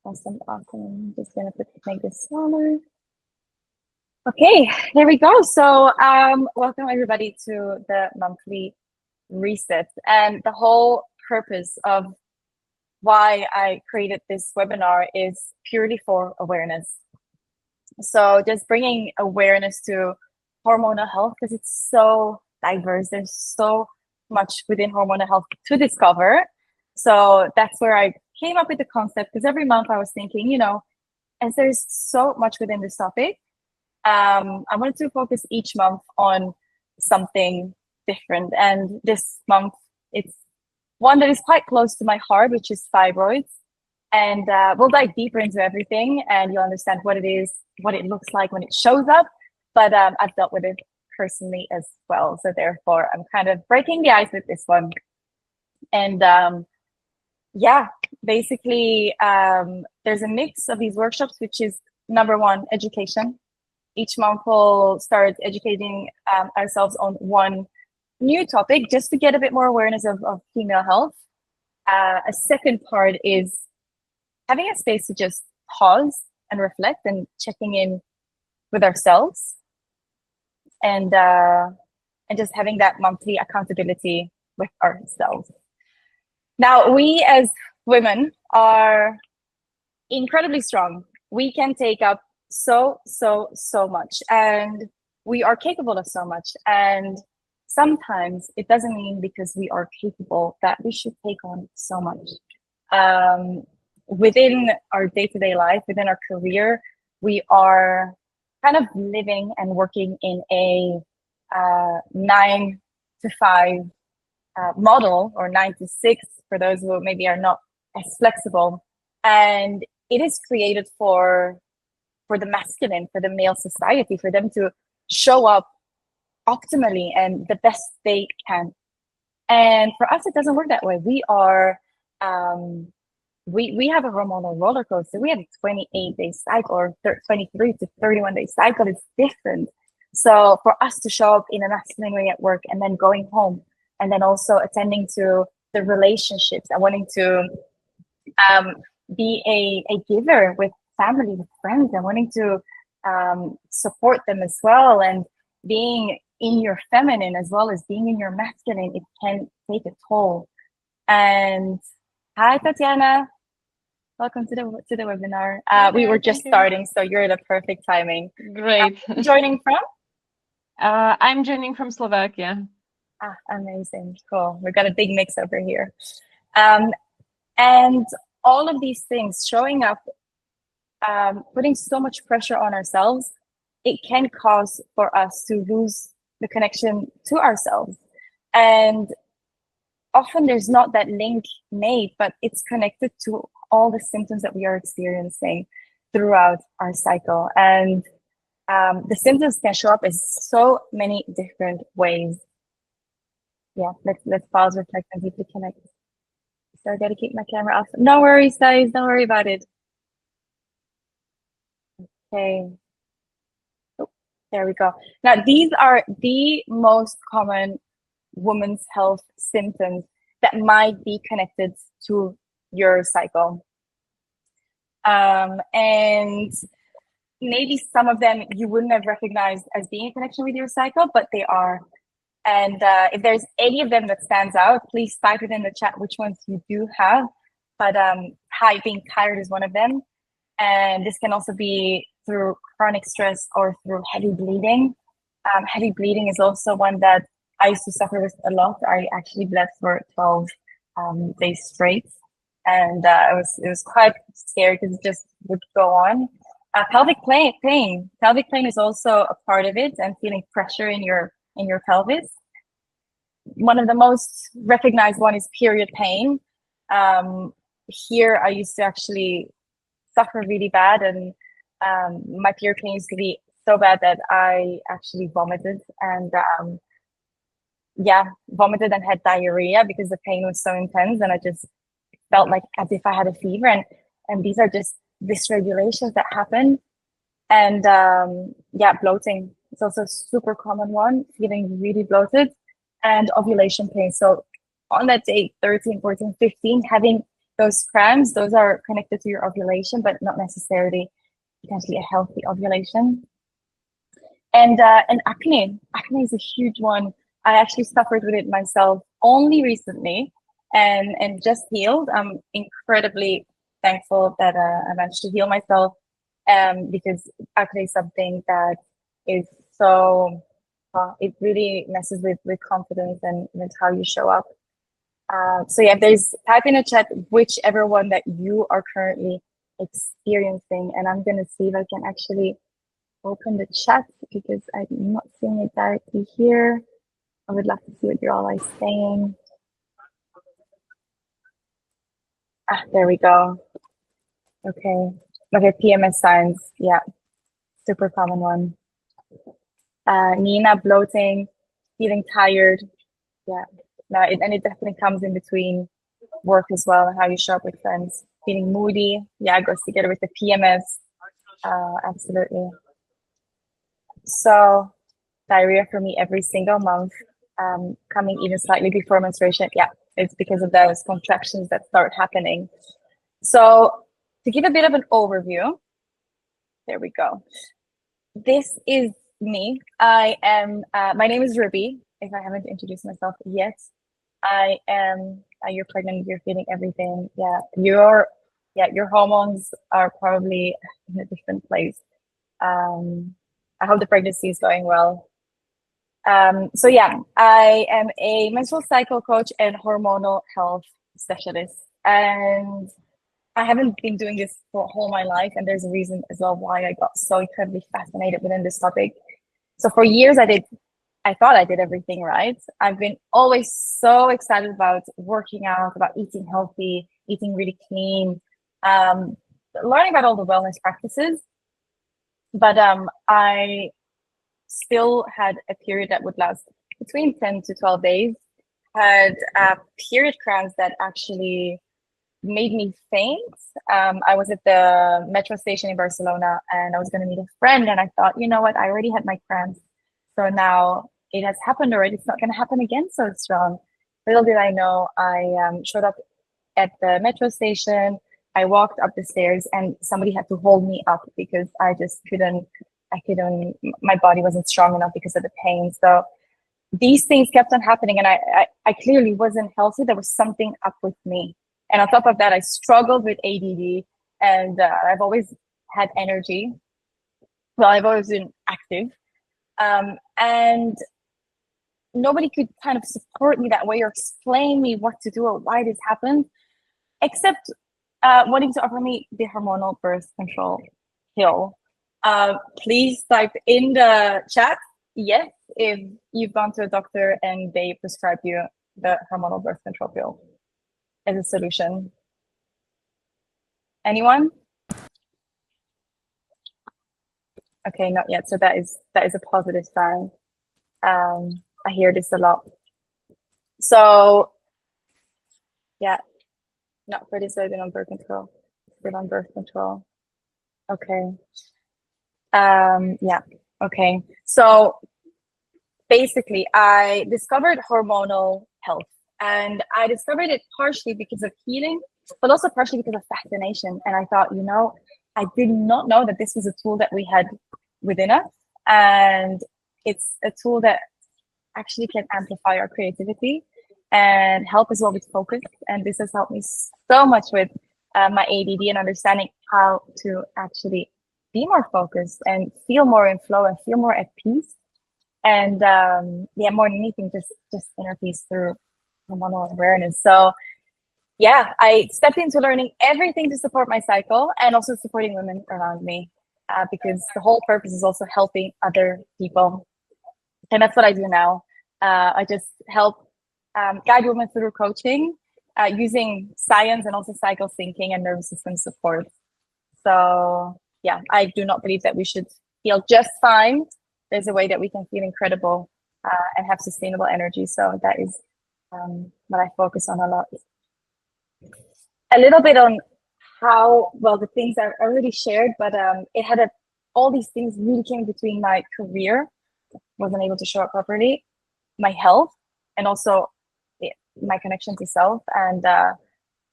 Awesome. I'm just gonna make this smaller. Okay, there we go. So, welcome everybody to the monthly reset. And the whole purpose of why I created this webinar is purely for awareness. So, just bringing awareness to hormonal health because it's so diverse. There's so much within hormonal health to discover. So, that's where I came up with the concept because every month I was thinking, as there's so much within this topic, I wanted to focus each month on something different. And this month, it's one that is quite close to my heart, which is fibroids. And we'll dive deeper into everything and you'll understand what it is, what it looks like when it shows up. But I've dealt with it personally as well. So therefore, I'm kind of breaking the ice with this one. And basically, there's a mix of these workshops, which is number one, education. Each month we'll start educating ourselves on one new topic just to get a bit more awareness of female health. A second part is having a space to just pause and reflect and checking in with ourselves and just having that monthly accountability with ourselves. Now, we as women are incredibly strong. We can take up so much, and we are capable of so much. And sometimes it doesn't mean because we are capable that we should take on so much. Within our day-to-day life, within our career, we are kind of living and working in a 9 to 5 model, or 9 to 6 for those who maybe are not as flexible. And it is created for the masculine, for the male society, for them to show up optimally and the best they can. And for us, it doesn't work that way. We are, we have a hormonal roller coaster. We have a 28-day cycle or 23 to 31-day cycle. It's different. So for us to show up in a masculine way at work and then going home and then also attending to the relationships and wanting to be a giver with family, with friends, and wanting to support them as well, and being in your feminine as well as being in your masculine, it can take a toll. And hi, Tatiana, welcome to the webinar. We were just starting, so you're at a perfect timing. Great. Joining from? I'm joining from Slovakia. Amazing, cool. We've got a big mix over here, and all of these things showing up. Putting so much pressure on ourselves, it can cause for us to lose the connection to ourselves. And often there's not that link made, but it's connected to all the symptoms that we are experiencing throughout our cycle. And the symptoms can show up as so many different ways. Yeah, let's pause, reflect, and deeply connect. So I gotta keep my camera off. No worries, guys, don't worry about it. Okay. Oh, there we go. Now, these are the most common women's health symptoms that might be connected to your cycle. And maybe some of them you wouldn't have recognized as being in connection with your cycle, but they are. And if there's any of them that stands out, please type it in the chat which ones you do have. But being tired is one of them. And this can also be through chronic stress or through heavy bleeding. Heavy bleeding is also one that I used to suffer with a lot. I actually bled for 12 days straight. And it was quite scary because it just would go on. Pelvic pain. Pelvic pain is also a part of it, and feeling pressure in your pelvis. One of the most recognized one is period pain. Here I used to actually suffer really bad, and my period pain used to be so bad that I actually vomited and vomited and had diarrhea because the pain was so intense, and I just felt like as if I had a fever. And these are just dysregulations that happen. And bloating. It's also a super common one, feeling really bloated, and ovulation pain. So on that day, 13, 14, 15, having those cramps, those are connected to your ovulation, but not necessarily potentially a healthy ovulation. And acne is a huge one. I actually suffered with it myself only recently, and just healed. I'm incredibly thankful that I managed to heal myself, because acne is something that is so it really messes with confidence and with how you show up. So yeah, there's type in a chat whichever one that you are currently experiencing, and I'm gonna see if I can actually open the chat because I'm not seeing it directly here. I would love to see what you're all are saying. There we go. Okay. Okay, PMS signs. Yeah, super common one. Nina, bloating, feeling tired. Yeah, no, and it definitely comes in between work as well and how you show up with friends. Feeling moody. Yeah, it goes together with the PMS. Absolutely. So diarrhea for me every single month, coming even slightly before menstruation. Yeah, it's because of those contractions that start happening. So to give a bit of an overview, there we go. This is me. I am, my name is Ruby, if I haven't introduced myself yet. I am, you're pregnant, you're feeling everything. Yeah, your hormones are probably in a different place. I hope the pregnancy is going well. So yeah, I am a menstrual cycle coach and hormonal health specialist. And I haven't been doing this for all my life, and there's a reason as well why I got so incredibly fascinated within this topic. So for years I thought I did everything right. I've been always so excited about working out, about eating healthy, eating really clean, learning about all the wellness practices. But I still had a period that would last between 10 to 12 days, had period cramps that actually made me faint. I was at the metro station in Barcelona and I was going to meet a friend, and I thought, you know what, I already had my cramps. So now it has happened already. It's not going to happen again so strong. Little did I know, I showed up at the metro station. I walked up the stairs and somebody had to hold me up because I just couldn't, my body wasn't strong enough because of the pain. So these things kept on happening, and I clearly wasn't healthy. There was something up with me. And on top of that, I struggled with ADD, and I've always had energy. Well, I've always been active. And nobody could kind of support me that way or explain me what to do or why this happened, except wanting to offer me the hormonal birth control pill. Please type in the chat yes if you've gone to a doctor and they prescribe you the hormonal birth control pill as a solution. Anyone? Okay, not yet. So that is a positive sign. I hear this a lot. So yeah, not criticizing on birth control, still on birth control. Okay. Yeah. Okay. So basically, I discovered hormonal health, and I discovered it partially because of healing, but also partially because of fascination. And I thought, you know, I did not know that this was a tool that we had within us, and it's a tool that actually can amplify our creativity and help as well with focus. And this has helped me so much with my ADD and understanding how to actually be more focused and feel more in flow and feel more at peace. And yeah, more than anything, just inner peace through hormonal awareness. So yeah, I stepped into learning everything to support my cycle and also supporting women around me, because the whole purpose is also helping other people. And that's what I do now. I just help guide women through coaching using science and also cycle syncing and nervous system support. So yeah, I do not believe that we should feel just fine. There's a way that we can feel incredible and have sustainable energy. So that is what I focus on a lot. A little bit on how, well, the things I already shared, but it had all these things really came between my career, wasn't able to show up properly, my health, and also my connection to self. And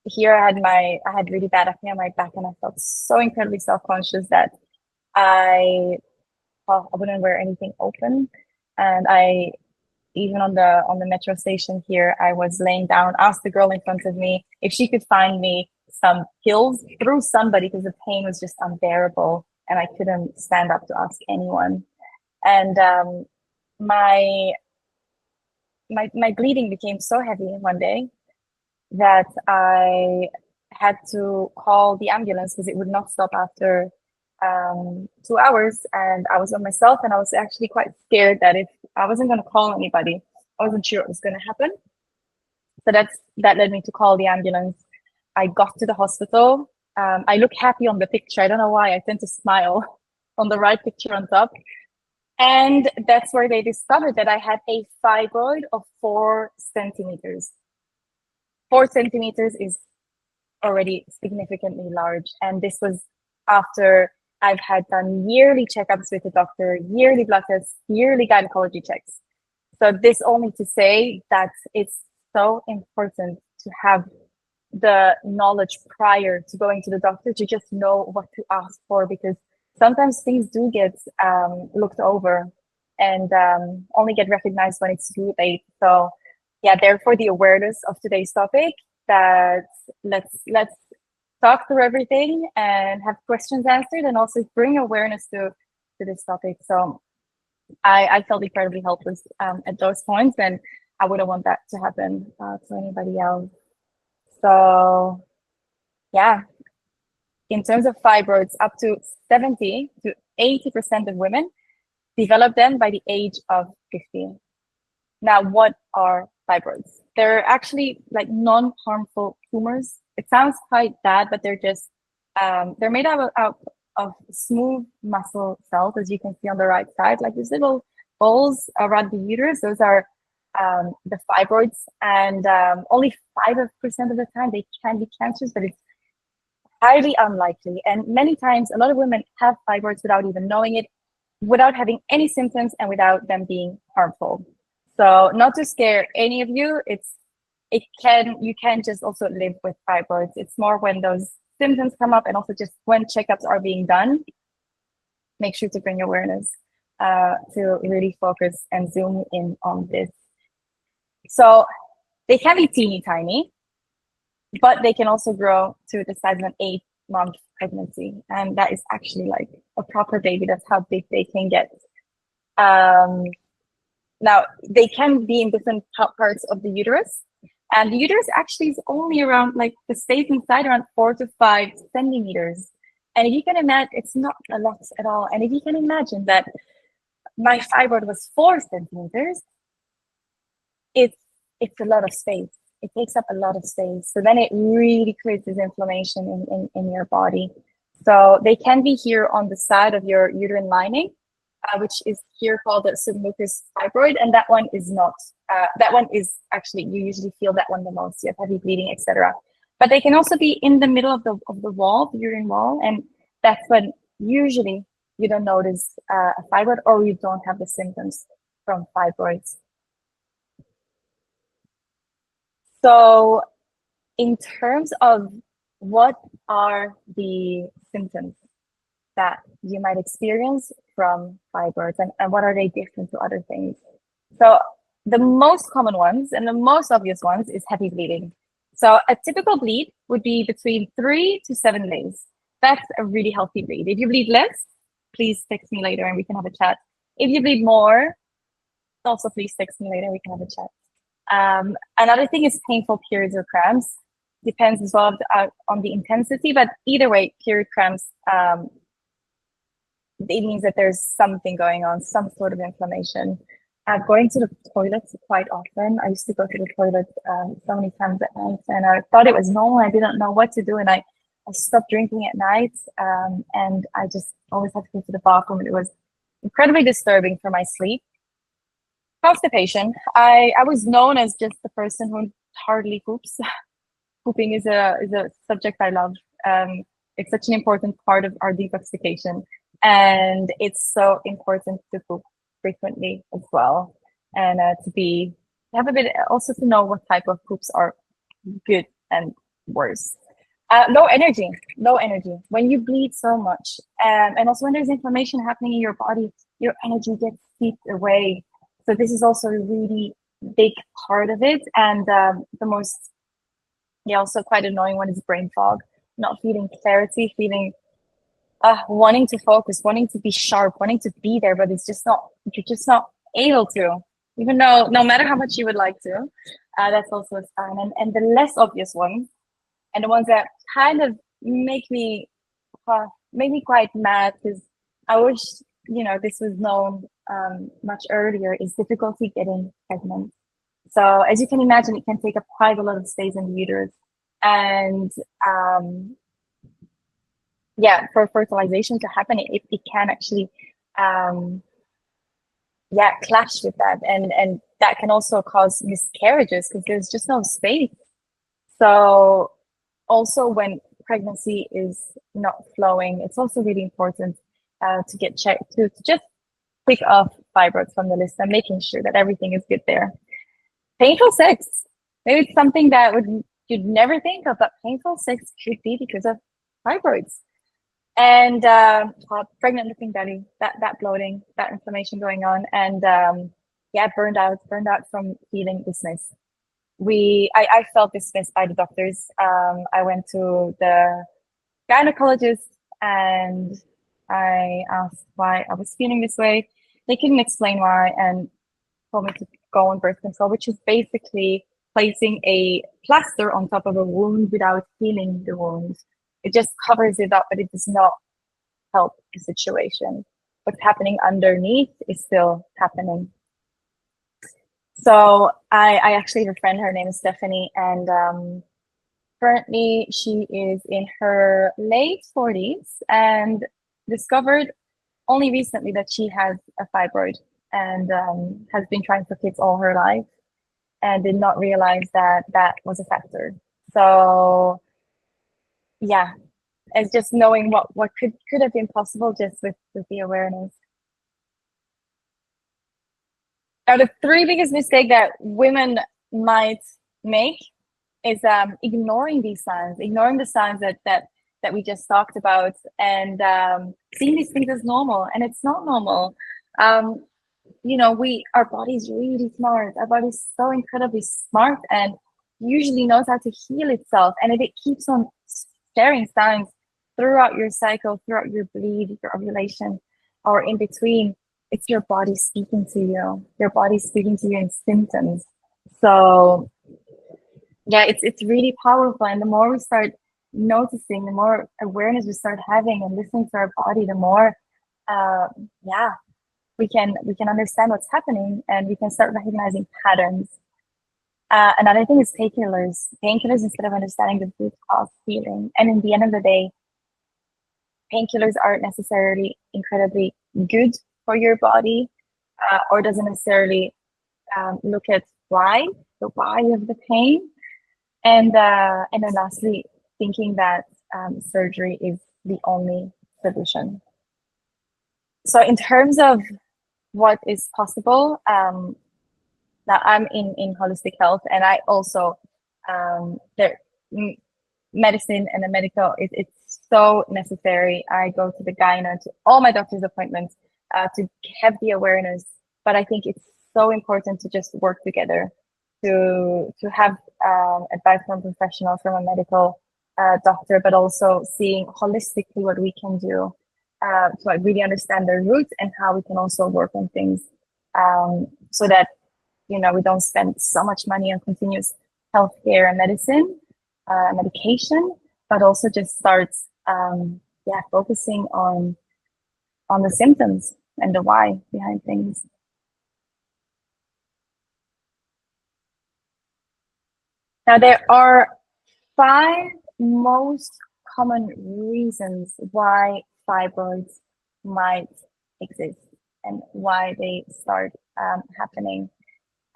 here I had really bad acne on my back, and I felt so incredibly self-conscious that I I wouldn't wear anything open. And I even on the metro station here, I was laying down, asked the girl in front of me if she could find me some pills through somebody because the pain was just unbearable and I couldn't stand up to ask anyone. And my my bleeding became so heavy one day that I had to call the ambulance because it would not stop after 2 hours. And I was on myself, and I was actually quite scared that if I wasn't going to call anybody, I wasn't sure what was going to happen. So that led me to call the ambulance. I got to the hospital. I look happy on the picture. I don't know why. I tend to smile on the right picture on top. And that's where they discovered that I had a fibroid of 4 centimeters. 4 centimeters is already significantly large. And this was after I've had done yearly checkups with the doctor, yearly blood tests, yearly gynecology checks. So this only to say that it's so important to have the knowledge prior to going to the doctor to just know what to ask for, because sometimes things do get looked over and only get recognized when it's too late. So yeah, therefore the awareness of today's topic, that let's talk through everything and have questions answered, and also bring awareness to this topic. So I felt incredibly helpless at those points, and I wouldn't want that to happen to anybody else. So yeah, in terms of fibroids, up to 70 to 80% of women develop them by the age of 50. Now, what are fibroids? They're actually like non-harmful tumors. It sounds quite bad, but they're just, they're made out of smooth muscle cells, as you can see on the right side, like these little balls around the uterus. Those are the fibroids, and only 5% of the time they can be cancerous, but it's highly unlikely. And many times, a lot of women have fibroids without even knowing it, without having any symptoms, and without them being harmful. So, not to scare any of you, you can just also live with fibroids. It's more when those symptoms come up, and also just when checkups are being done, make sure to bring awareness to really focus and zoom in on this. So they can be teeny tiny, but they can also grow to the size of an 8-month pregnancy. And that is actually like a proper baby. That's how big they can get. Now, they can be in different parts of the uterus. And the uterus actually is only around, like, the space inside around 4 to 5 centimeters. And if you can imagine, it's not a lot at all. And if you can imagine that my fibroid was 4 centimeters, it's a lot of space. It takes up a lot of space. So then it really creates this inflammation in your body. So they can be here on the side of your uterine lining, which is here called the submucous fibroid. And that one is not. That one is actually, you usually feel that one the most. You have heavy bleeding, etc. But they can also be in the middle of the wall, the uterine wall. And that's when usually you don't notice a fibroid, or you don't have the symptoms from fibroids. So in terms of what are the symptoms that you might experience from fibroids, and what are they different to other things? So the most common ones and the most obvious ones is heavy bleeding. So a typical bleed would be between 3 to 7 days. That's a really healthy bleed. If you bleed less, please text me later and we can have a chat. If you bleed more, also please text me later and we can have a chat. Another thing is painful periods or cramps. Depends as well on the intensity, but either way, period cramps, it means that there's something going on, some sort of inflammation. Going to the toilet quite often. I used to go to the toilet so many times at night, and I thought it was normal. I didn't know what to do, and I stopped drinking at night, and I just always had to go to the bathroom, and it was incredibly disturbing for my sleep. Constipation. I was known as just the person who hardly poops. Pooping is a subject I love. It's such an important part of our detoxification, and it's so important to poop frequently as well, and to have a bit also to know what type of poops are good and worse. Low energy, low energy. When you bleed so much, and also when there's inflammation happening in your body, your energy gets seeped away. So this is also a really big part of it. And the most, yeah, also quite annoying one is brain fog, not feeling clarity, feeling wanting to focus, wanting to be sharp, wanting to be there, but you're just not able to, even though no matter how much you would like to. That's also a sign. And the less obvious ones, and the ones that kind of make me quite mad, because I wish, this was known much earlier, is difficulty getting pregnant. So as you can imagine, it can take up quite a lot of space in the uterus. And for fertilization to happen, it can actually clash with that. And that can also cause miscarriages because there's just no space. So also when pregnancy is not flowing, it's also really important to get checked, to just pick off fibroids from the list and making sure that everything is good there. Painful sex. Maybe it's something that you'd never think of, but painful sex could be because of fibroids. And pregnant looking belly, that bloating, that inflammation going on, and burned out from feeling dismissed. I felt dismissed by the doctors. I went to the gynecologist and I asked why I was feeling this way. They couldn't explain why and told me to go on birth control, which is basically placing a plaster on top of a wound without healing the wound. It just covers it up, but it does not help the situation. What's happening underneath is still happening. So I actually have a friend, her name is Stephanie, and currently she is in her late 40s and discovered only recently that she has a fibroid and has been trying for kids all her life and did not realize that that was a factor. So yeah, it's just knowing what could have been possible just with the awareness. Now, the three biggest mistakes that women might make is ignoring these signs, ignoring the signs that we just talked about, and seeing these things as normal, and it's not normal. Our body's really smart. Our body's so incredibly smart and usually knows how to heal itself, and if it keeps on sharing signs throughout your cycle, throughout your bleed, your ovulation, or in between, it's your body speaking to you. Your body's speaking to you in symptoms. So yeah, it's really powerful. And the more we start noticing, the more awareness we start having and listening to our body, the more we can understand what's happening and we can start recognizing patterns. Another thing is painkillers. Painkillers, instead of understanding the root cause, healing. And in the end of the day, painkillers aren't necessarily incredibly good for your body, or doesn't necessarily look at the why of the pain. And then lastly, thinking that surgery is the only solution. So in terms of what is possible, now I'm in holistic health, and I also medicine and the medical, it's so necessary. I go to the gyno, to all my doctor's appointments, to have the awareness. But I think it's so important to just work together, to have advice from professionals, from a medical doctor, but also seeing holistically what we can do to really understand the roots and how we can also work on things, so that we don't spend so much money on continuous healthcare and medicine, medication, but also just starts focusing on the symptoms and the why behind things. Now, there are 5 most common reasons why fibroids might exist and why they start happening.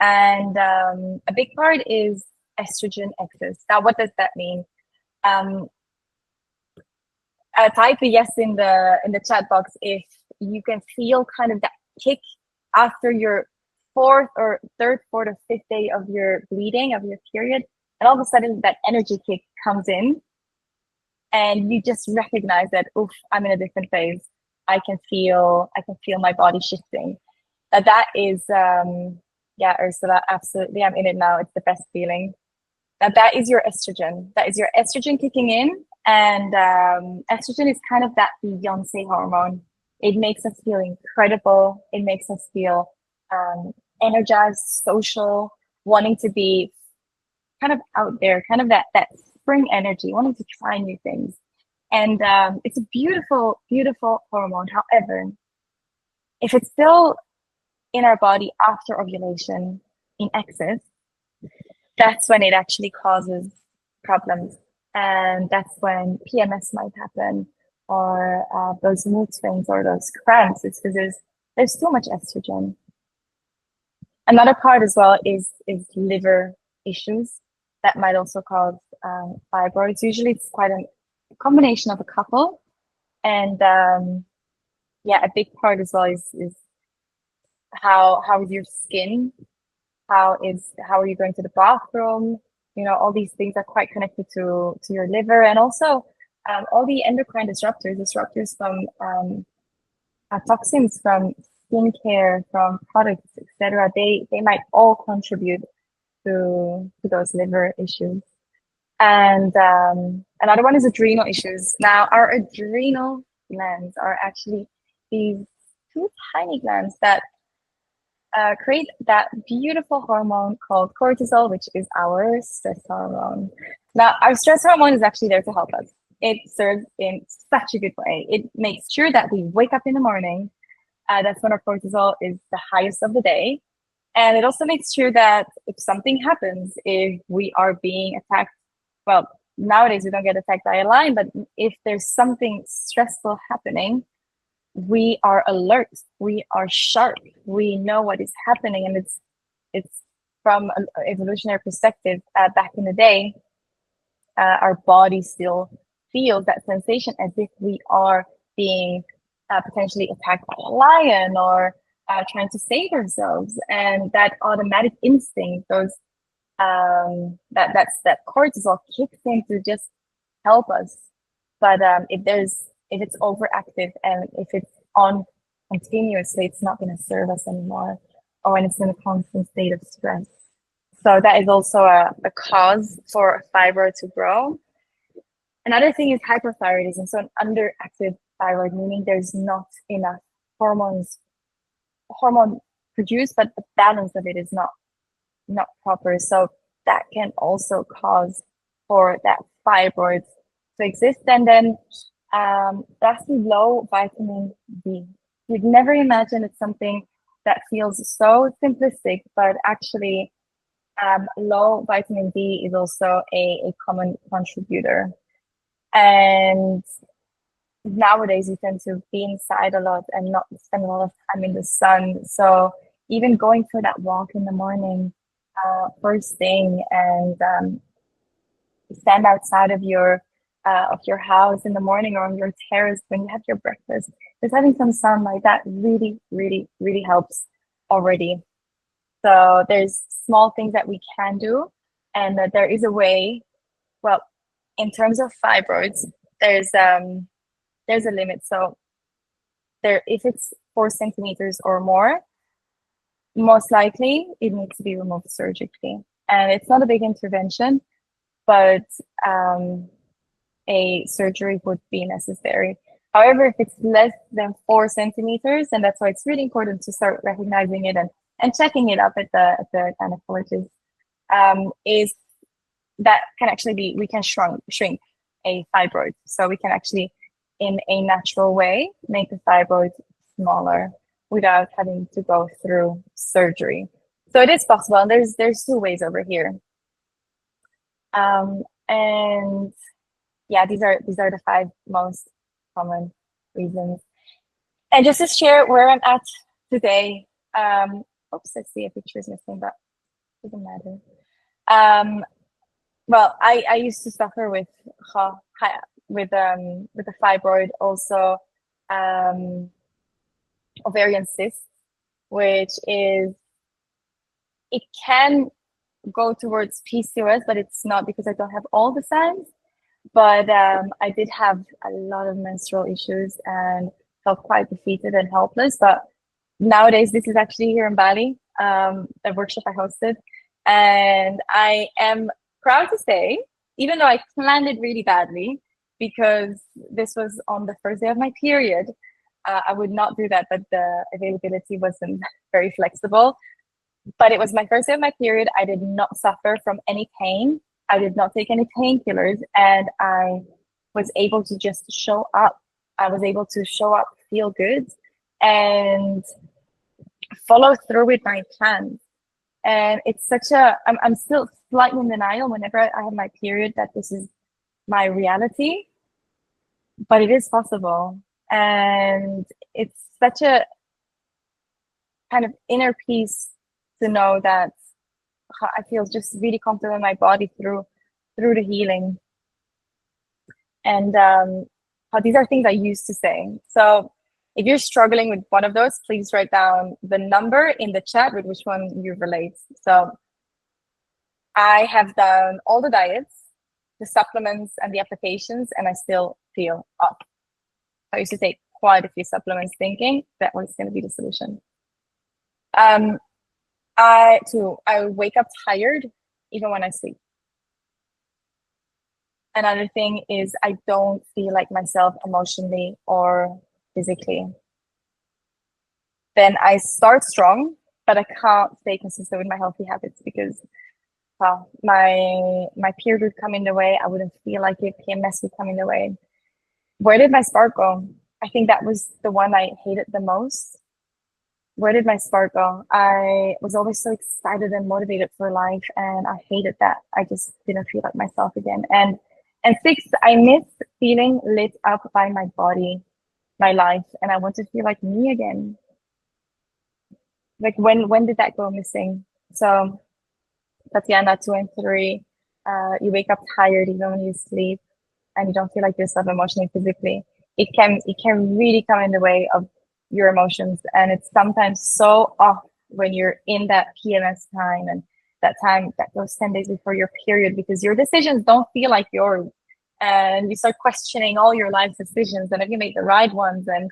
And a big part is estrogen excess. Now, what does that mean? Type a yes in the chat box if you can feel kind of that kick after your 4th or 3rd, 4th, or 5th day of your bleeding, of your period. And all of a sudden that energy kick comes in and you just recognize that, oof, I'm in a different phase. I can feel my body shifting. That is, yeah, Ursula, absolutely. I'm in it now. It's the best feeling. That is your estrogen. That is your estrogen kicking in. And estrogen is kind of that Beyonce hormone. It makes us feel incredible. It makes us feel energized, social, wanting to be kind of out there, kind of that spring energy, wanting to try new things. And it's a beautiful, beautiful hormone. However, if it's still in our body after ovulation in excess, that's when it actually causes problems. And that's when PMS might happen, or those mood swings or those cramps. It's because there's too much estrogen. Another part as well is liver issues that might also cause fibroids. Usually it's quite a combination of a couple. And yeah, a big part as well is how is your skin? How are you going to the bathroom? All these things are quite connected to your liver, and also all the endocrine disruptors from toxins from skincare, from products, etc. They might all contribute to those liver issues. And another one is adrenal issues. Now, our adrenal glands are actually these two tiny glands that create that beautiful hormone called cortisol, which is our stress hormone. Now, our stress hormone is actually there to help us. It serves in such a good way. It makes sure that we wake up in the morning. That's when our cortisol is the highest of the day. And it also makes sure that if something happens, if we are being attacked, well, nowadays we don't get attacked by a lion, but if there's something stressful happening, we are alert, we are sharp, we know what is happening. And it's from an evolutionary perspective, back in the day, our body still feels that sensation as if we are being potentially attacked by a lion, or trying to save ourselves. And that automatic instinct, that cortisol kicks in to just help us. But if it's overactive and if it's on continuously, it's not going to serve us anymore, or when it's in a constant state of stress. So that is also a cause for a fibroid to grow. Another thing is hyperthyroidism. So an underactive thyroid, meaning there's not enough hormone produced, but the balance of it is not proper. So that can also cause for that fibroid to exist. And then lastly, low vitamin D. You'd never imagine it's something that feels so simplistic, but actually low vitamin D is also a common contributor. And nowadays we tend to be inside a lot and not spend a lot of time in the sun. So even going for that walk in the morning, first thing, and stand outside of your house in the morning, or on your terrace when you have your breakfast, just having some sunlight, that really, really, really helps already. So there's small things that we can do, and that there is a way. Well, in terms of fibroids, there's a limit. So if it's 4 centimeters or more, most likely it needs to be removed surgically. And it's not a big intervention, but a surgery would be necessary. However, if it's less than 4 centimeters, and that's why it's really important to start recognizing it and checking it up at the gynecologist, is that can actually be, we can shrink a fibroid. So we can actually, in a natural way, make the fibroid smaller without having to go through surgery. So it is possible, and there's 2 ways over here. And yeah, these are the 5 most common reasons. And just to share where I'm at today, oops, I see a picture is missing, but it doesn't matter. Well, I used to suffer with a fibroid, also ovarian cysts, which is, it can go towards PCOS, but it's not because I don't have all the signs. But I did have a lot of menstrual issues and felt quite defeated and helpless. But nowadays, this is actually here in Bali, a workshop I hosted. And I am proud to say, even though I planned it really badly, because this was on the first day of my period, I would not do that, but the availability wasn't very flexible. But it was my first day of my period. I did not suffer from any pain. I did not take any painkillers, and I was able to just show up. I was able to show up, feel good, and follow through with my plans. And it's such a, I'm still slightly in denial whenever I have my period that this is my reality, but it is possible. And it's such a kind of inner peace to know that I feel just really comfortable in my body through the healing. And how these are things I used to say. So if you're struggling with one of those, please write down the number in the chat with which one you relate. So I have done all the diets, the supplements, and the applications, and I still feel up. I used to take quite a few supplements thinking that was going to be the solution. I wake up tired even when I sleep. Another thing is I don't feel like myself emotionally or physically. Then I start strong, but I can't stay consistent with my healthy habits because my period would come in the way. I wouldn't feel like it. PMS would come in the way. Where did my spark go? I think that was the one I hated the most. Where did my spark go? I was always so excited and motivated for life, and I hated that. I just didn't feel like myself again. And six, I miss feeling lit up by my body, my life, and I want to feel like me again. Like when did that go missing? So Tatiana, 2 and 3, you wake up tired even when you sleep, and you don't feel like yourself emotionally, physically. It can really come in the way of your emotions, and it's sometimes so off when you're in that PMS time and that time that goes 10 days before your period, because your decisions don't feel like yours, and you start questioning all your life decisions and if you made the right ones. And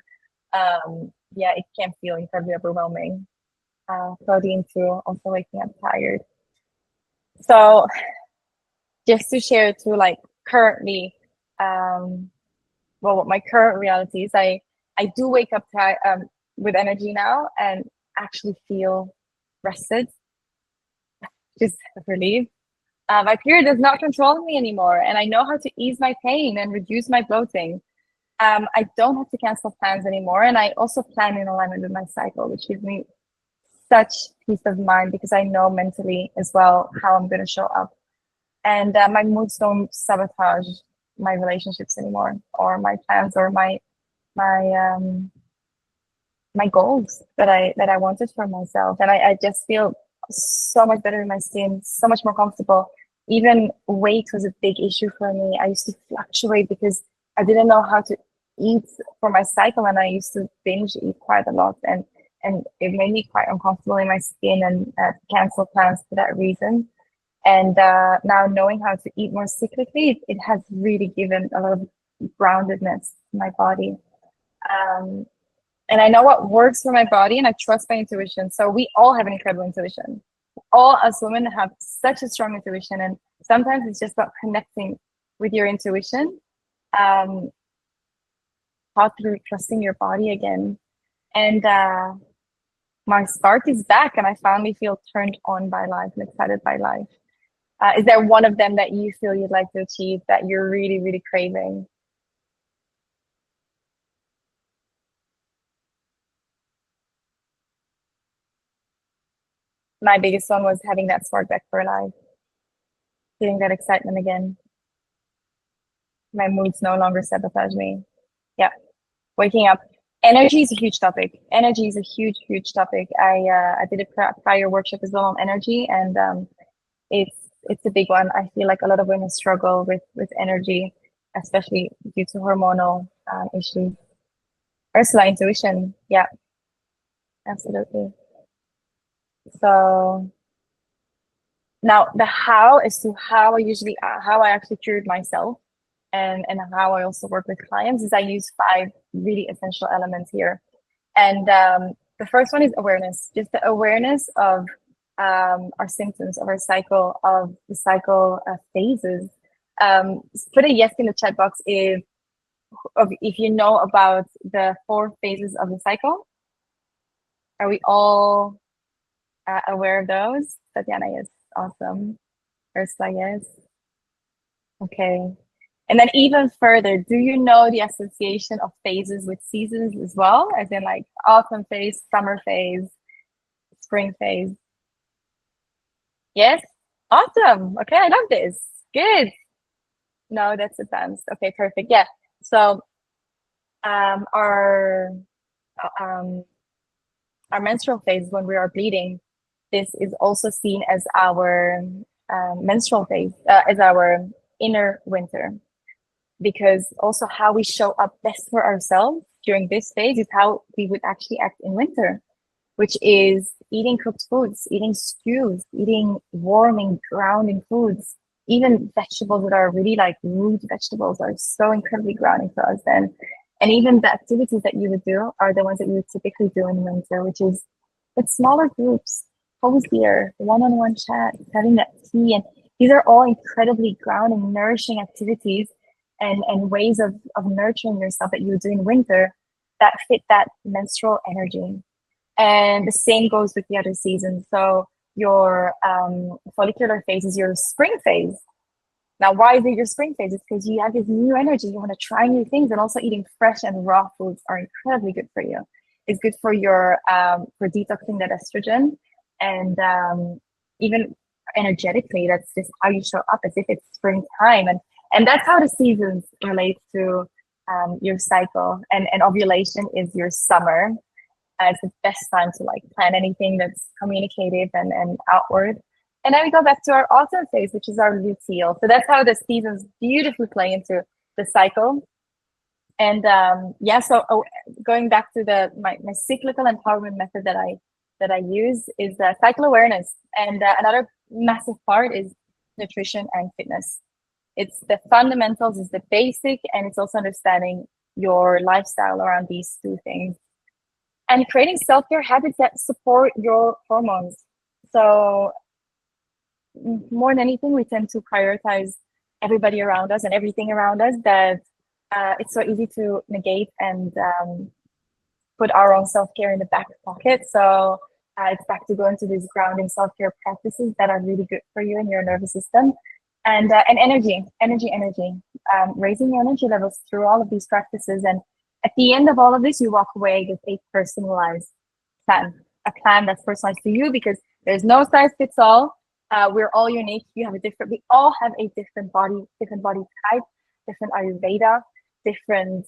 yeah, it can feel incredibly overwhelming. Floating into also waking up tired. So just to share too, like currently, what my current reality is, I do wake up with energy now and actually feel rested, just relieved. My period does not control me anymore, and I know how to ease my pain and reduce my bloating. I don't have to cancel plans anymore, and I also plan in alignment with my cycle, which gives me such peace of mind because I know mentally as well how I'm going to show up. And my moods don't sabotage my relationships anymore, or my plans, or my goals that I wanted for myself. And I just feel so much better in my skin, so much more comfortable. Even weight was a big issue for me. I used to fluctuate because I didn't know how to eat for my cycle, and I used to binge eat quite a lot, and it made me quite uncomfortable in my skin, and cancel plans for that reason. And now knowing how to eat more cyclically, it has really given a lot of groundedness to my body. And I know what works for my body, and I trust my intuition. So we all have an incredible intuition. All us women have such a strong intuition, and sometimes it's just about connecting with your intuition, how through trusting your body again. And my spark is back, and I finally feel turned on by life and excited by life. Is there one of them that you feel you'd like to achieve that you're really, really craving? My biggest one was having that spark back for life, feeling that excitement again. My moods no longer sabotage me. Yeah, waking up. Energy is a huge topic. Energy is a huge, huge topic. I did a prior workshop as well on energy, and it's a big one. I feel like a lot of women struggle with energy, especially due to hormonal issues. Ursula, intuition. Yeah, absolutely. So Now the how is to how I usually how I actually cured myself, and how I also work with clients is I use 5 really essential elements here. And the first one is awareness, just the awareness of our symptoms, of our cycle, of the cycle phases. Put a yes in the chat box if you know about the 4 phases of the cycle. Are we all aware of those? Tatiana, yes. Awesome. Ursula, yes. Okay. And then even further, do you know the association of phases with seasons as well? As in like autumn phase, summer phase, spring phase? Yes? Awesome. Okay, I love this. Good. No, that's advanced. Okay, perfect. Yeah. So our um our menstrual phase when we are bleeding, this is also seen as our menstrual phase, as our inner winter, because also how we show up best for ourselves during this phase is how we would actually act in winter, which is eating cooked foods, eating stews, eating warming, grounding foods. Even vegetables that are really like root vegetables are so incredibly grounding for us then. And even the activities that you would do are the ones that you would typically do in winter, which is with smaller groups, cozier, one-on-one chat, having that tea. And these are all incredibly grounding, nourishing activities and ways of nurturing yourself that you would do in winter that fit that menstrual energy. And the same goes with the other seasons. So your follicular phase is your spring phase. Now, why is it your spring phase? It's because you have this new energy. You want to try new things, and also eating fresh and raw foods are incredibly good for you. It's good for your for detoxing that estrogen, and even energetically, that's just how you show up as if it's springtime, and that's how the seasons relate to your cycle. And ovulation is your summer. It's the best time to like plan anything that's communicative and outward. And then we go back to our autumn phase, which is our luteal. So that's how the seasons beautifully play into the cycle. And yeah, so going back to my cyclical empowerment method that I use is cycle awareness. And another massive part is nutrition and fitness. It's the fundamentals, it's the basic, and it's also understanding your lifestyle around these 2 things. And creating self-care habits that support your hormones. So more than anything, we tend to prioritize everybody around us and everything around us that it's so easy to negate and put our own self-care in the back pocket. So it's back to going to these grounding self-care practices that are really good for you and your nervous system. And energy, raising your energy levels through all of these practices. And at the end of all of this, you walk away with a personalized plan, a plan that's personalized to you, because there's no size fits all. We're all unique. We all have a different body type, different Ayurveda, different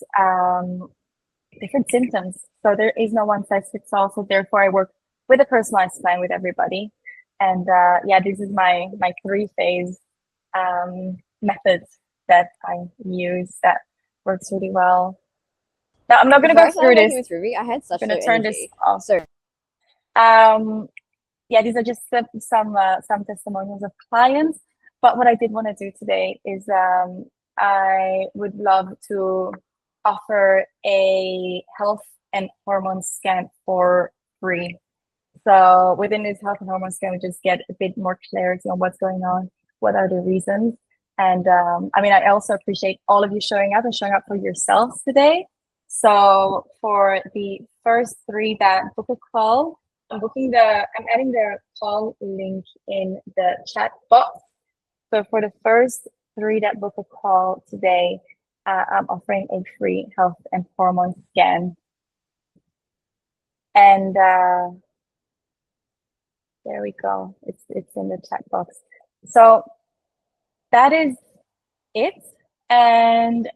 symptoms. So there is no one size fits all. So therefore, I work with a personalized plan with everybody. And yeah, this is my 3-phase method that I use that works really well. Now, I'm not going to go through this. With Ruby, I had such I'm going to turn this off. So, yeah, these are just some testimonials of clients. But what I did want to do today is I would love to offer a health and hormone scan for free. So within this health and hormone scan, we just get a bit more clarity on what's going on, what are the reasons. And I mean, I also appreciate all of you showing up and showing up for yourselves today. So for the first 3 that book a call, I'm adding the call link in the chat box. So for the first 3 that book a call today, I'm offering a free health and hormone scan. And there we go. It's in the chat box. So that is it. And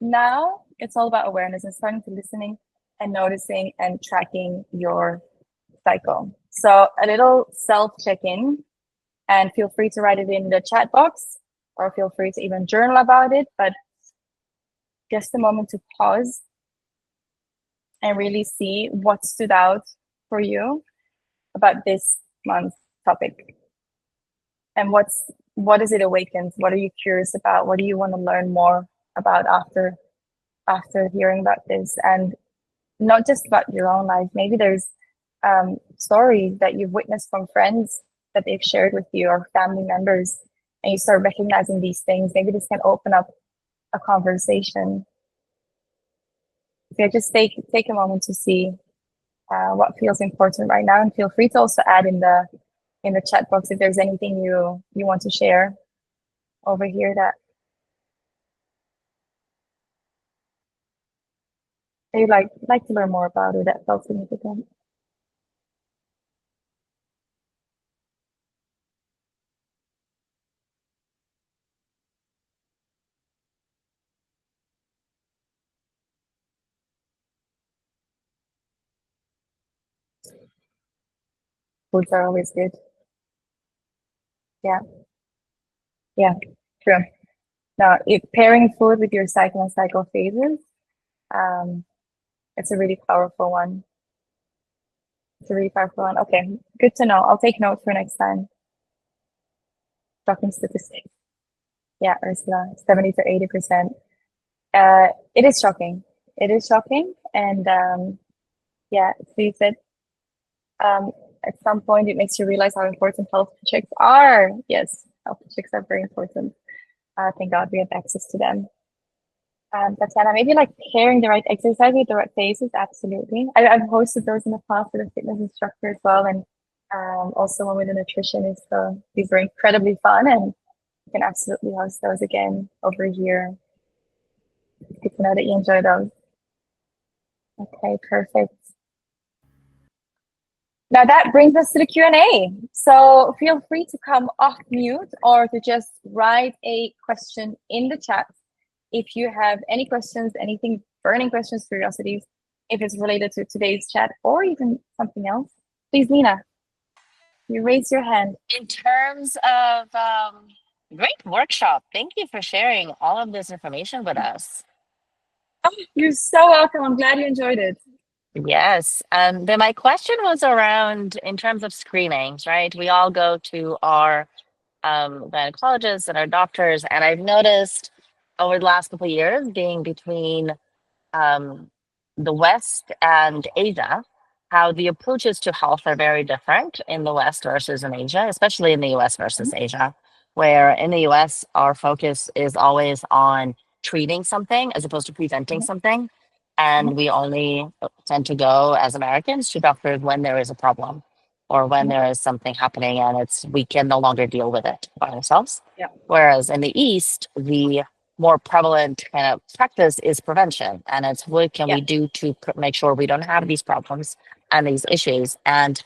now it's all about awareness and starting to listening and noticing and tracking your cycle. So a little self check-in, and feel free to write it in the chat box, or feel free to even journal about it, but just a moment to pause and really see what stood out for you about this month's topic. and what is it awakens? What are you curious about? What do you want to learn more about after hearing about this? And not just about your own life. Maybe there's stories that you've witnessed from friends that they've shared with you or family members, and you start recognizing these things. Maybe this can open up a conversation. So just take a moment to see what feels important right now, and feel free to also add in the chat box if there's anything you want to share over here that you'd like to learn more about, or that felt significant. Foods are always good. Yeah. Yeah, true. Now, if pairing food with your cycle and cycle phases, it's a really powerful one. It's a really powerful one. Okay, good to know. I'll take note for next time. Shocking statistics. Yeah, Ursula, 70 to 80%. It is shocking. It is shocking. And yeah, so you said at some point it makes you realize how important health checks are. Yes, health checks are very important. Thank God we have access to them. Tatiana, maybe like pairing the right exercise with the right phases, absolutely. I've hosted those in the past with a fitness instructor as well, and also one with a nutritionist. So these were incredibly fun, and you can absolutely host those again over here. It's good to know that you enjoy those. Okay, perfect. Now that brings us to the Q&A. So feel free to come off mute or to just write a question in the chat. If you have any questions, anything, burning questions, curiosities, if it's related to today's chat or even something else, please, Nina, you raise your hand. In terms of great workshop, thank you for sharing all of this information with us. Oh, you're so welcome. I'm glad you enjoyed it. Yes. Then my question was around in terms of screenings, right? We all go to our gynecologists and our doctors, and I've noticed over the last couple of years being between the West and Asia, how the approaches to health are very different in the West versus in Asia, especially in the US versus Asia, where in the US, our focus is always on treating something as opposed to preventing something. And we only tend to go as Americans to doctors when there is a problem or when there is something happening and we can no longer deal with it by ourselves. Yeah. Whereas in the East, the more prevalent kind of practice is prevention, and it's what can we do to make sure we don't have these problems and these issues. And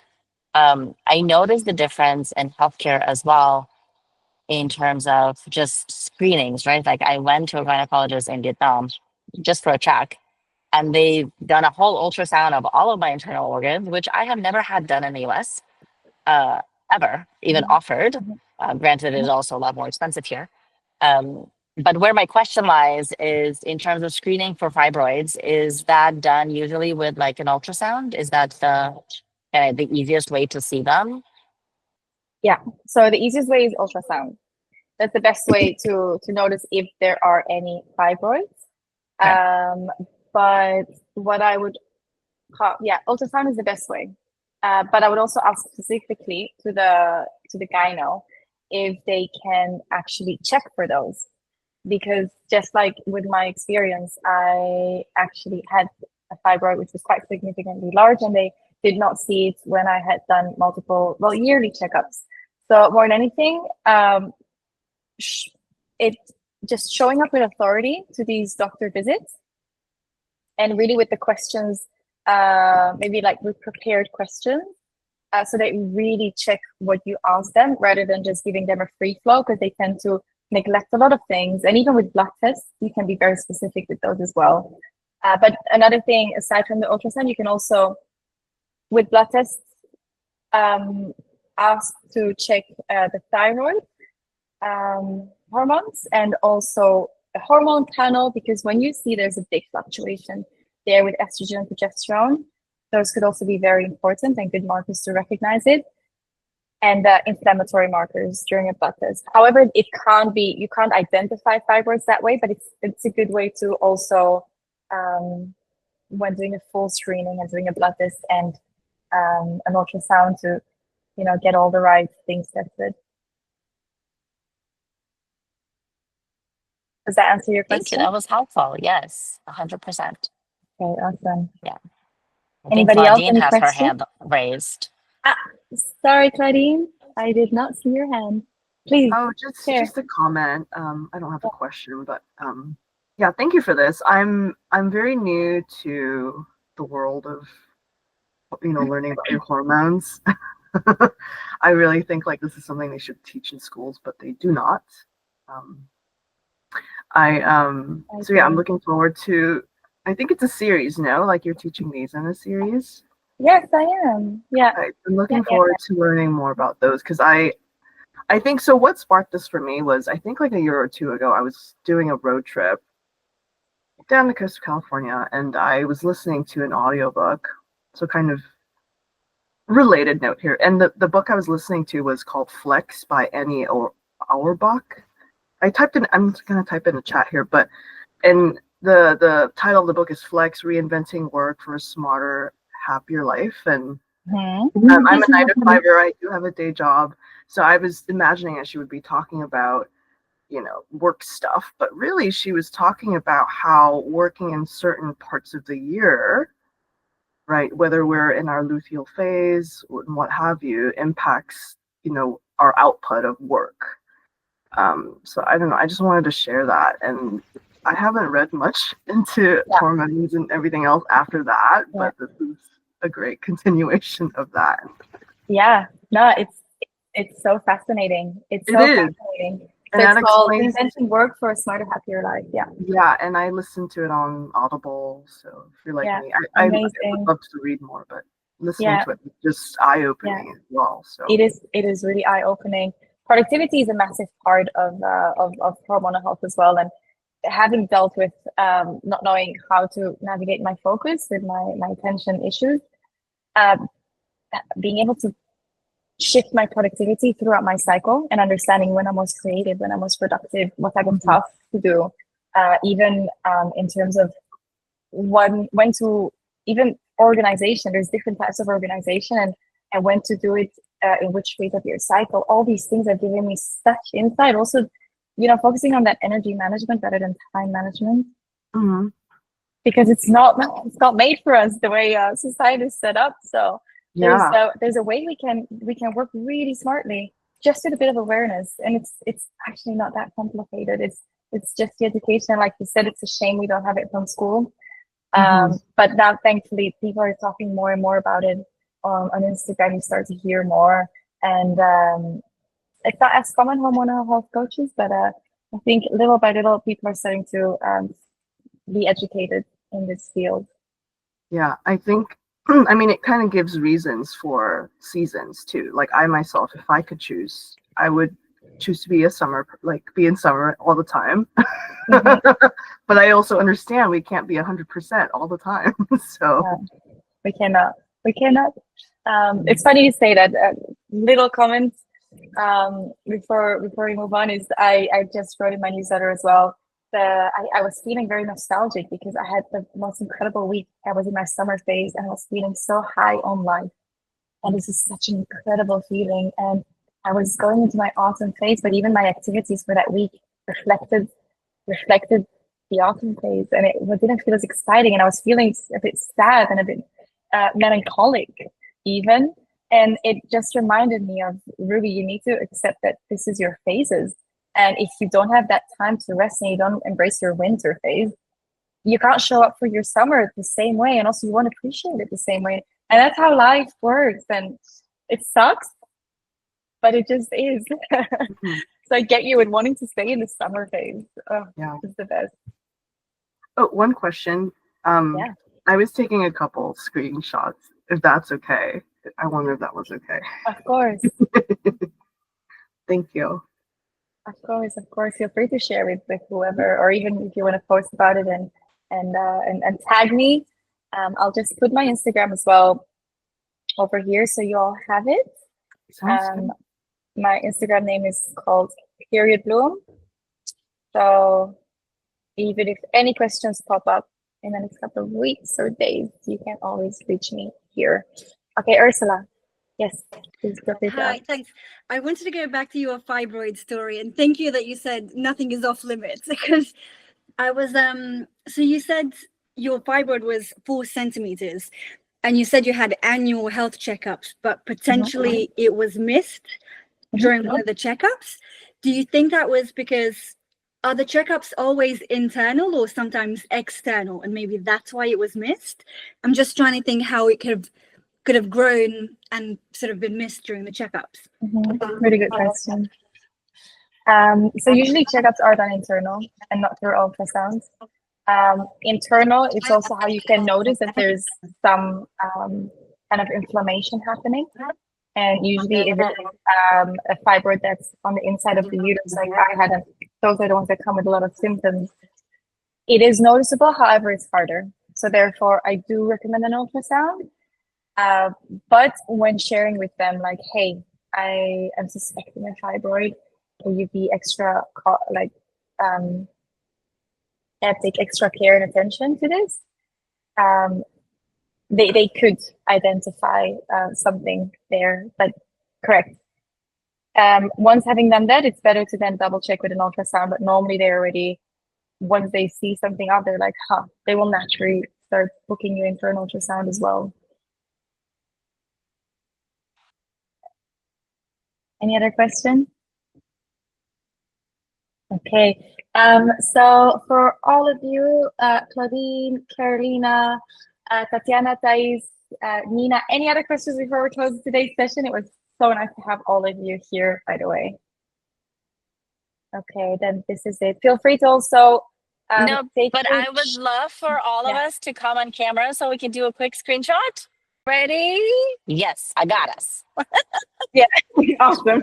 I noticed the difference in healthcare as well in terms of just screenings, right? Like I went to a gynecologist in Vietnam just for a check, and they've done a whole ultrasound of all of my internal organs, which I have never had done in the US ever, even offered. Granted, it is also a lot more expensive here. But where my question lies is in terms of screening for fibroids, is that done usually with like an ultrasound? Is that the easiest way to see them? Yeah. So the easiest way is ultrasound. That's the best way to notice if there are any fibroids. But what I would call, ultrasound is the best way. But I would also ask specifically to the gyno if they can actually check for those. Because just like with my experience, I actually had a fibroid which was quite significantly large, and they did not see it when I had done multiple, yearly checkups. So more than anything, it just showing up with authority to these doctor visits, and really with the questions, maybe like with prepared questions, so they really check what you ask them rather than just giving them a free flow, because they tend to neglect a lot of things. And even with blood tests, you can be very specific with those as well. But another thing, aside from the ultrasound, you can also, with blood tests, ask to check the thyroid hormones and also a hormone panel, because when you see there's a big fluctuation there with estrogen and progesterone, those could also be very important and good markers to recognize it. and inflammatory markers during a blood test. However, you can't identify fibroids that way, but it's a good way to also, when doing a full screening and doing a blood test and an ultrasound, to get all the right things tested. Does that answer your Thank you. question? That was helpful. Yes, 100%. Okay, awesome. Yeah. I Anybody think else? Claudine Any has her questions? hand raised. Sorry, Claudine. I did not see your hand. Please. Oh, just a comment. I don't have a question, but yeah, thank you for this. I'm very new to the world of learning about your hormones. I really think like this is something they should teach in schools, but they do not. So yeah, I'm looking forward to. I think it's a series, no? Like you're teaching these in a series. Yes, I am. Yeah. I'm looking forward to learning more about those because I think so. What sparked this for me was I think like a year or two ago, I was doing a road trip down the coast of California, and I was listening to an audiobook. So kind of related note here. And the book I was listening to was called Flex by Annie Auerbach. I'm going to type in the chat here, and the title of the book is Flex, Reinventing Work for a Smarter, Happier Life. And I'm a 9-to-5er. I do have a day job. So I was imagining that she would be talking about, work stuff, but really she was talking about how working in certain parts of the year, right, whether we're in our luteal phase and what have you, impacts, our output of work. So I don't know, I just wanted to share that. And I haven't read much into hormones and everything else after that, but this is a great continuation of that. Yeah, no, it's so fascinating. Fascinating. So And it's called Reinventing Work for a Smarter, Happier Life. Yeah. Yeah, and I listened to it on Audible. So if you're like me, I would love to read more, but listening to it is just eye-opening as well. So it is really eye-opening. Productivity is a massive part of hormonal health as well, and having dealt with not knowing how to navigate my focus with my attention issues, being able to shift my productivity throughout my cycle and understanding when I'm most creative, when I'm most productive, what type of tasks to do, even in terms of when to, even organization, there's different types of organization, and when to do it in which phase of your cycle. All these things are giving me such insight. Also, focusing on that energy management rather than time management, because it's not made for us the way society is set up. So there's a way we can work really smartly, just with a bit of awareness, and it's actually not that complicated. It's just the education. Like you said, it's a shame we don't have it from school. But now, thankfully, people are talking more and more about it on Instagram. You start to hear more, and it's not as common hormonal health coaches, but I think little by little, people are starting to be educated in this field. Yeah, I think. I mean, it kind of gives reasons for seasons too. Like I myself, if I could choose, I would choose to be in summer all the time. But I also understand we can't be 100% all the time. So we cannot. It's funny you say that. Little comment before we move on is I just wrote in my newsletter as well. I was feeling very nostalgic because I had the most incredible week. I was in my summer phase and I was feeling so high on life. And this is such an incredible feeling. And I was going into my autumn phase, but even my activities for that week reflected the autumn phase, and it didn't feel as exciting. And I was feeling a bit sad and a bit melancholic even. And it just reminded me of, Ruby, you need to accept that this is your phases. And if you don't have that time to rest and you don't embrace your winter phase, you can't show up for your summer the same way. And also you won't appreciate it the same way. And that's how life works. And it sucks, but it just is. So I get you in wanting to stay in the summer phase. Oh, it's the best. Oh, one question. I was taking a couple screenshots, if that's okay. I wonder if that was okay. Of course. Thank you. Of course. Feel free to share with whoever, or even if you want to post about it and tag me. I'll just put my Instagram as well over here so you all have it. Sounds good. My Instagram name is called Period Bloom. So even if any questions pop up in the next couple of weeks or days, you can always reach me here. Okay, Ursula. Yes, please go ahead. Hi, thanks. I wanted to go back to your fibroid story, and thank you that you said nothing is off limits, because I was so you said your fibroid was 4 centimeters, and you said you had annual health checkups, but potentially it was missed during one of the checkups. Do you think that was because are the checkups always internal or sometimes external, and maybe that's why it was missed? I'm just trying to think how it could have grown and sort of been missed during the checkups. Really good question. So usually checkups are done internal and not through ultrasounds. Internal, it's also how you can notice that there's some kind of inflammation happening. And usually if it's a fibroid that's on the inside of the uterus, like I had, those are the ones that come with a lot of symptoms. It is noticeable, however, it's harder. So therefore, I do recommend an ultrasound. But when sharing with them, like, hey, I am suspecting a fibroid, will you be extra, take extra care and attention to this? They could identify something there, but correct. Once having done that, it's better to then double check with an ultrasound, but normally they already, once they see something out there, like, they will naturally start booking you in for an ultrasound as well. Any other question? Okay, so for all of you, Claudine, Carolina, Tatiana, Thais, Nina, any other questions before we close today's session? It was so nice to have all of you here, by the way. Okay, then this is it. Feel free to also No, but I would love for all of us to come on camera so we can do a quick screenshot. Ready? Yes, I got us. Yeah, awesome.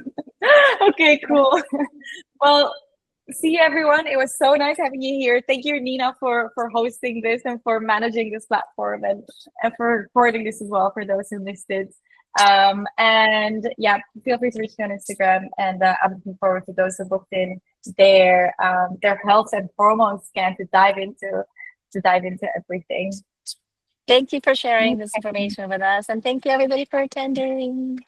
Okay, cool. Well, see everyone. It was so nice having you here. Thank you, Nina, for hosting this and for managing this platform and for recording this as well for those who missed it. And yeah, feel free to reach me on Instagram, and I'm looking forward to those who booked in their health and hormone scan to dive into everything. Thank you for sharing this information with us, and thank you everybody for attending.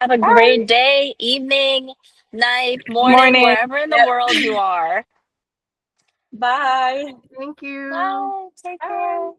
Have a great day, evening, night, morning, wherever in the world you are. Bye. Thank you. Bye. Take care.